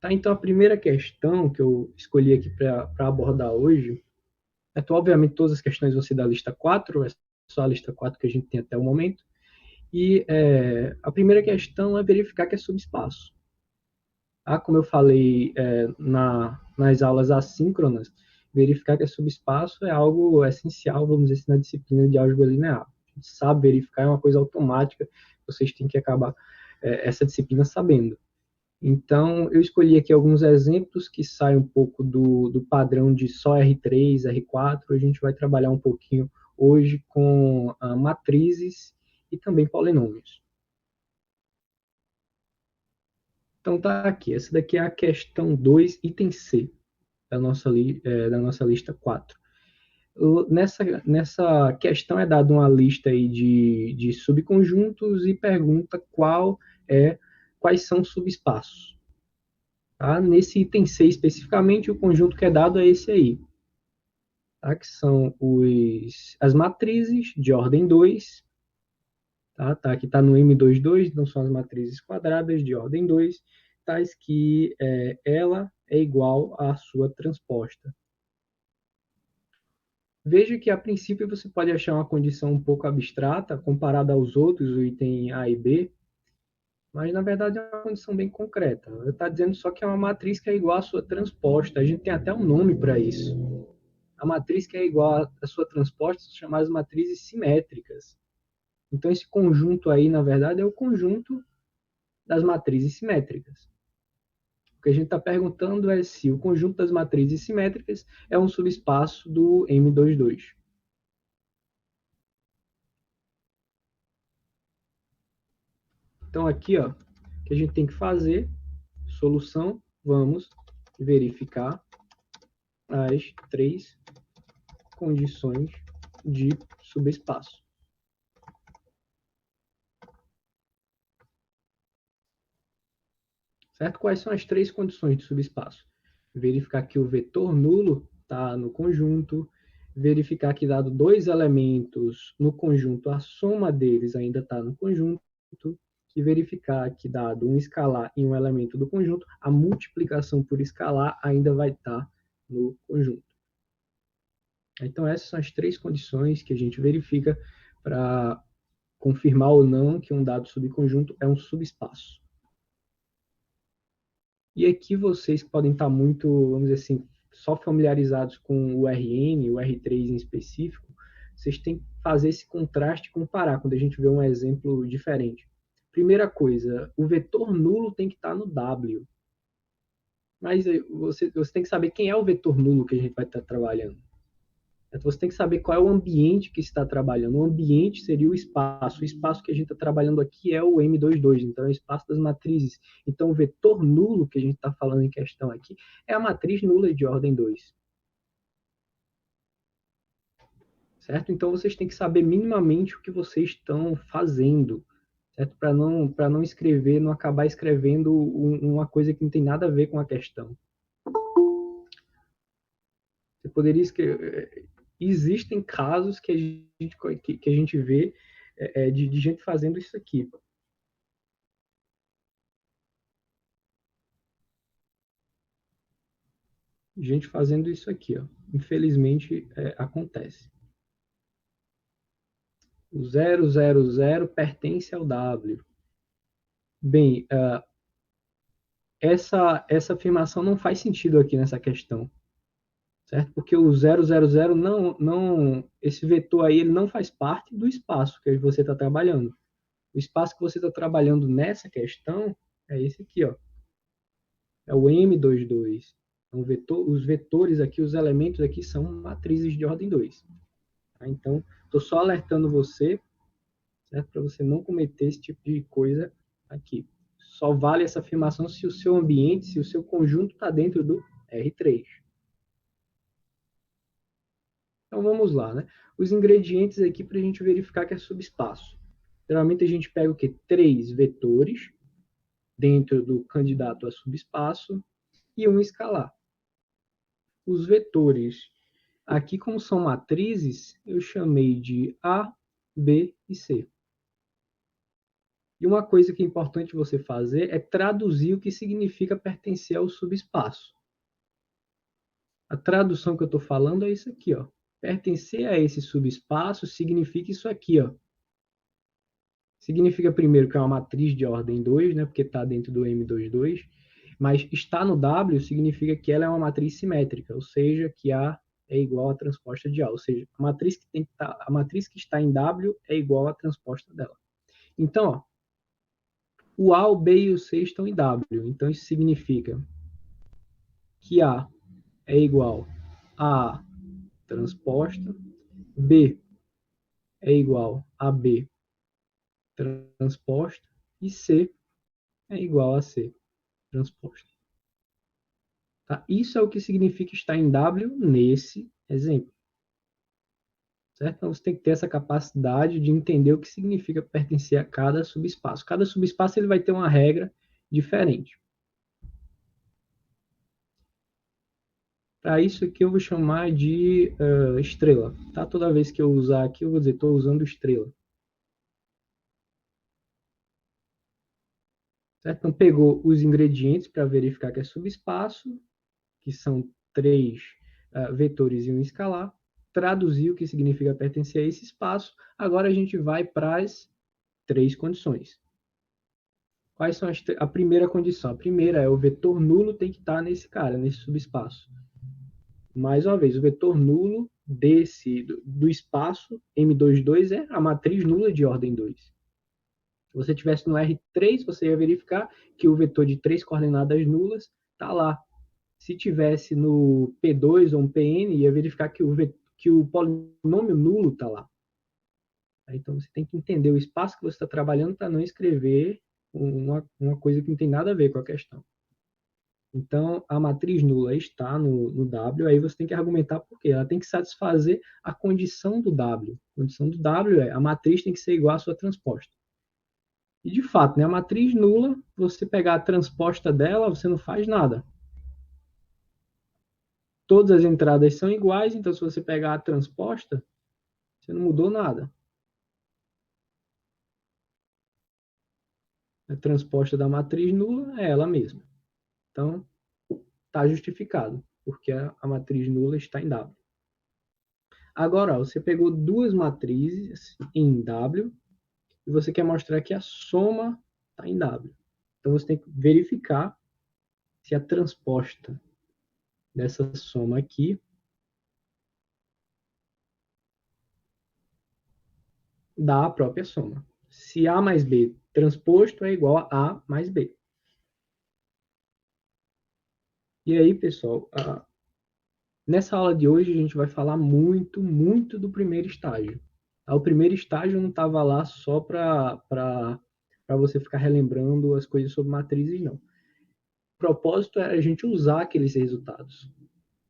Tá? Então, a primeira questão que eu escolhi aqui para abordar hoje, obviamente todas as questões vão ser da lista 4, é só a lista 4 que a gente tem até o momento, e a primeira questão é verificar que é subespaço. Tá? Como eu falei nas aulas assíncronas, verificar que é subespaço é algo essencial, vamos dizer assim, na disciplina de álgebra linear. A gente sabe verificar, é uma coisa automática, vocês têm que acabar essa disciplina sabendo. Então, eu escolhi aqui alguns exemplos que saem um pouco do padrão de só R3, R4. A gente vai trabalhar um pouquinho hoje com matrizes e também polinômios. Então, tá aqui. Essa daqui é a questão 2, item C, da nossa lista 4. Nessa questão é dada uma lista aí de subconjuntos e pergunta quais são os subespaços. Tá? Nesse item C especificamente, o conjunto que é dado é esse aí, tá? Que são as matrizes de ordem 2, tá? Aqui está no M22, então são as matrizes quadradas de ordem 2, tais que ela é igual à sua transposta. Veja que, a princípio, você pode achar uma condição um pouco abstrata, comparada aos outros, o item A e B, mas, na verdade, é uma condição bem concreta. Está dizendo só que é uma matriz que é igual à sua transposta. A gente tem até um nome para isso. A matriz que é igual à sua transposta são chamadas matrizes simétricas. Então, esse conjunto aí, na verdade, é o conjunto das matrizes simétricas. O que a gente está perguntando é se o conjunto das matrizes simétricas é um subespaço do M22. Então, aqui, ó, o que a gente tem que fazer, solução, vamos verificar as três condições de subespaço. Certo? Quais são as três condições de subespaço? Verificar que o vetor nulo está no conjunto, verificar que, dado dois elementos no conjunto, a soma deles ainda está no conjunto, e verificar que, dado um escalar e um elemento do conjunto, a multiplicação por escalar ainda vai estar no conjunto. Então, essas são as três condições que a gente verifica para confirmar ou não que um dado subconjunto é um subespaço. E aqui vocês podem estar muito, vamos dizer assim, só familiarizados com o Rn, o R3 em específico, vocês têm que fazer esse contraste e comparar quando a gente vê um exemplo diferente. Primeira coisa, o vetor nulo tem que estar no W. Mas você tem que saber quem é o vetor nulo que a gente vai estar trabalhando. Então, você tem que saber qual é o ambiente que está trabalhando. O ambiente seria o espaço. O espaço que a gente está trabalhando aqui é o M22, então é o espaço das matrizes. Então, o vetor nulo que a gente está falando em questão aqui é a matriz nula de ordem 2. Certo? Então, vocês têm que saber minimamente o que vocês estão fazendo, certo? Para não escrever, não acabar escrevendo uma coisa que não tem nada a ver com a questão. Você poderia escrever. Existem casos que a gente vê de gente fazendo isso aqui. Gente fazendo isso aqui, ó. Infelizmente, acontece. O 000 pertence ao W. Bem, essa afirmação não faz sentido aqui nessa questão, certo? Porque o 000 esse vetor aí, ele não faz parte do espaço que você está trabalhando. O espaço que você está trabalhando nessa questão é esse aqui, ó. É o M22. Então, os vetores aqui, os elementos aqui são matrizes de ordem 2. Tá? Então, estou só alertando você, certo? Para você não cometer esse tipo de coisa aqui. Só vale essa afirmação se o seu ambiente, se o seu conjunto está dentro do R3. Então vamos lá, né? Os ingredientes aqui para a gente verificar que é subespaço. Geralmente a gente pega o quê? 3 vetores dentro do candidato a subespaço e um escalar. Os vetores, aqui como são matrizes, eu chamei de A, B e C. E uma coisa que é importante você fazer é traduzir o que significa pertencer ao subespaço. A tradução que eu estou falando é isso aqui, ó. Pertencer a esse subespaço significa isso aqui, ó. Significa primeiro que é uma matriz de ordem 2, né, porque está dentro do M22, mas está no W significa que ela é uma matriz simétrica, ou seja, que A é igual à transposta de A, ou seja, a matriz que está em W é igual à transposta dela. Então, ó, o A, o B e o C estão em W, então isso significa que A é igual a A transposta, B é igual a B transposta e C é igual a C transposta. Tá? Isso é o que significa estar em W nesse exemplo. Certo? Então você tem que ter essa capacidade de entender o que significa pertencer a cada subespaço. Cada subespaço ele vai ter uma regra diferente. Para isso aqui eu vou chamar de estrela. Tá? Toda vez que eu usar aqui, eu vou dizer estou usando estrela. Certo? Então pegou os ingredientes para verificar que é subespaço, que são 3 vetores e um escalar, traduziu o que significa pertencer a esse espaço. Agora a gente vai para as 3 condições. Quais são a primeira condição? A primeira é o vetor nulo tem que estar nesse cara, nesse subespaço. Mais uma vez, o vetor nulo do espaço M22 é a matriz nula de ordem 2. Se você tivesse no R3, você ia verificar que o vetor de 3 coordenadas nulas está lá. Se tivesse no P2 ou um PN, ia verificar que o polinômio nulo está lá. Então, você tem que entender o espaço que você está trabalhando para não escrever uma coisa que não tem nada a ver com a questão. Então, a matriz nula está no W, aí você tem que argumentar por quê. Ela tem que satisfazer a condição do W. A condição do W é a matriz tem que ser igual à sua transposta. E, de fato, né, a matriz nula, você pegar a transposta dela, você não faz nada. Todas as entradas são iguais, então se você pegar a transposta, você não mudou nada. A transposta da matriz nula é ela mesma. Então, está justificado, porque a matriz nula está em W. Agora, ó, você pegou duas matrizes em W e você quer mostrar que a soma está em W. Então, você tem que verificar se a transposta dessa soma aqui dá a própria soma. Se A mais B transposto é igual a A mais B. E aí, pessoal, nessa aula de hoje a gente vai falar muito, muito do primeiro estágio. O primeiro estágio não estava lá só para você ficar relembrando as coisas sobre matrizes, não. O propósito é a gente usar aqueles resultados.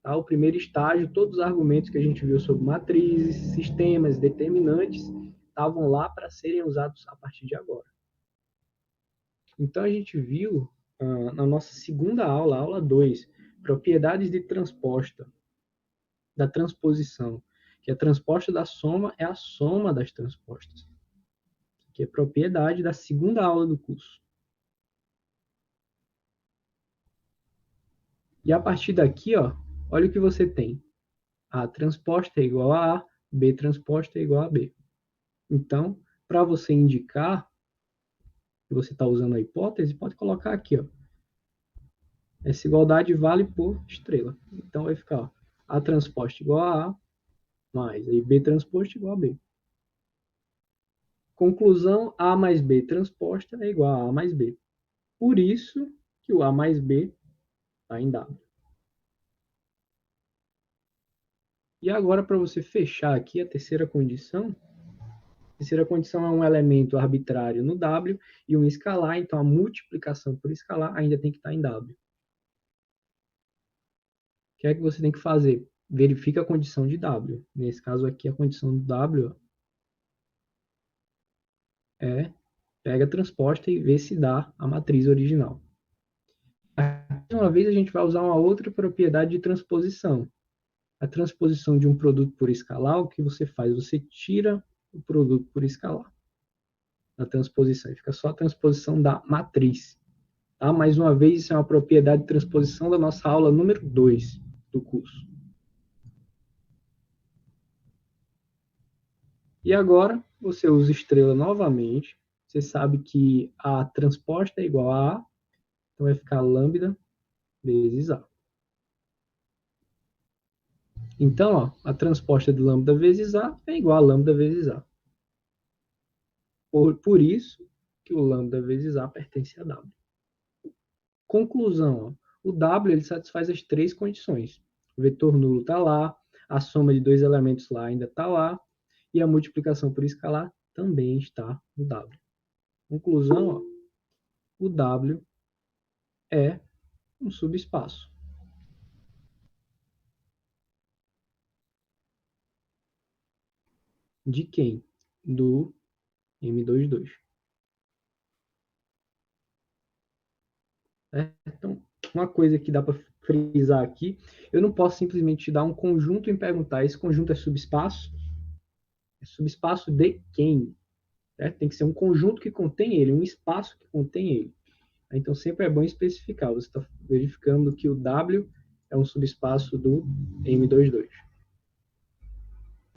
Tá? O primeiro estágio, todos os argumentos que a gente viu sobre matrizes, sistemas, determinantes, estavam lá para serem usados a partir de agora. Então, a gente viu na nossa segunda aula, aula 2, propriedades de transposta, da transposição, que a transposta da soma é a soma das transpostas, que é propriedade da segunda aula do curso. E a partir daqui, ó, olha o que você tem. A transposta é igual a A, B transposta é igual a B. Então, para você indicar que você está usando a hipótese, pode colocar aqui, ó. Essa igualdade vale por estrela. Então, vai ficar ó, A transposta igual a A, mais aí B transposto igual a B. Conclusão, A mais B transposta é igual a A mais B. Por isso que o A mais B está em W. E agora, para você fechar aqui a terceira condição é um elemento arbitrário no W e um escalar, então a multiplicação por escalar ainda tem que estar em W. O que é que você tem que fazer? Verifica a condição de W. Nesse caso aqui, a condição do W é pega a transposta e vê se dá a matriz original. Mais uma vez, a gente vai usar uma outra propriedade de transposição. A transposição de um produto por escalar, o que você faz? Você tira o produto por escalar. na transposição, fica só a transposição da matriz. Tá? Mais uma vez, isso é uma propriedade de transposição da nossa aula número 2 do curso. E agora, você usa estrela novamente. Você sabe que a transposta é igual a A, então vai ficar lambda vezes A. Então, ó, a transposta de lambda vezes A é igual a lambda vezes A. Por isso que o lambda vezes A pertence a W. Conclusão, ó, o W ele satisfaz as três condições. O vetor nulo está lá, a soma de dois elementos lá ainda está lá, e a multiplicação por escalar também está no W. Conclusão, ó, o W é um subespaço. De quem? Do M22. Então, uma coisa que dá para frisar aqui, eu não posso simplesmente te dar um conjunto e perguntar, esse conjunto é subespaço? É subespaço de quem? Tem que ser um conjunto que contém ele, um espaço que contém ele. Então, sempre é bom especificar. Você está verificando que o W é um subespaço do M22.